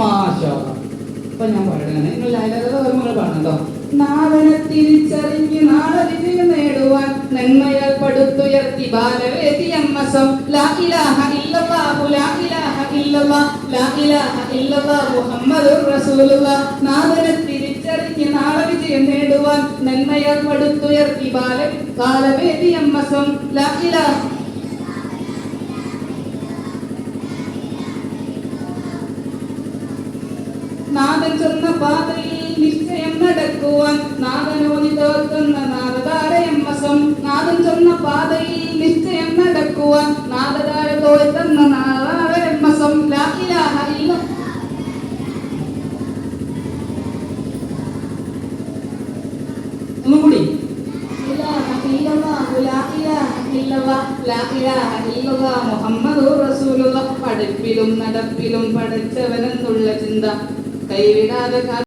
മാഷാ. അപ്പൊ ഞാൻ പറയണേ, നിങ്ങൾ ലൈലകളുടെ ഓർമ്മകൾ പാടുന്നുണ്ടോ? നാളെ തിരിച്ചറിഞ്ഞ് നാളെ വിജയം നേടുവാൻ നന്മയാൽ പടുത്തുയർത്തി ബാലവേദി എംഎസ്എം. ലാ ഇലാഹ ഇല്ലല്ലാഹു ലാ ഇലാഹ ഇല്ലല്ലാഹ് ലാ ഇലാഹ ഇല്ലല്ലാഹ് മുഹമ്മദുർ റസൂലുള്ളാഹ്. നാളെ തിരിച്ചറിഞ്ഞ് നാളെ വിജയം നേടുവാൻ നന്മയാൽ പടുത്തുയർത്തി ബാലവേദി എംഎസ്എം. ലാ ഇലാഹ നാദൻ ചെന്ന പാതയിൽ നിശ്ചയം നടക്കുവാൻ നാദനോനി തോൽക്കുന്ന നാദധാര എംഎസ്എം. നാദൻ ചെന്ന പാതയിൽ നിശ്ചയം നടക്കുവാൻ നാദധാര തോൽക്കുന്ന നാദധാര എംഎസ്എം. ലാ ഇലാഹ ഇല്ല. ഒന്നുകൂടി. മുഹമ്മദുർ റസൂലുള്ളാഹ്. പഠിപ്പിലും നടപ്പിലും പഠിച്ചവനെന്നുള്ള ചിന്ത കൈവിടാതെ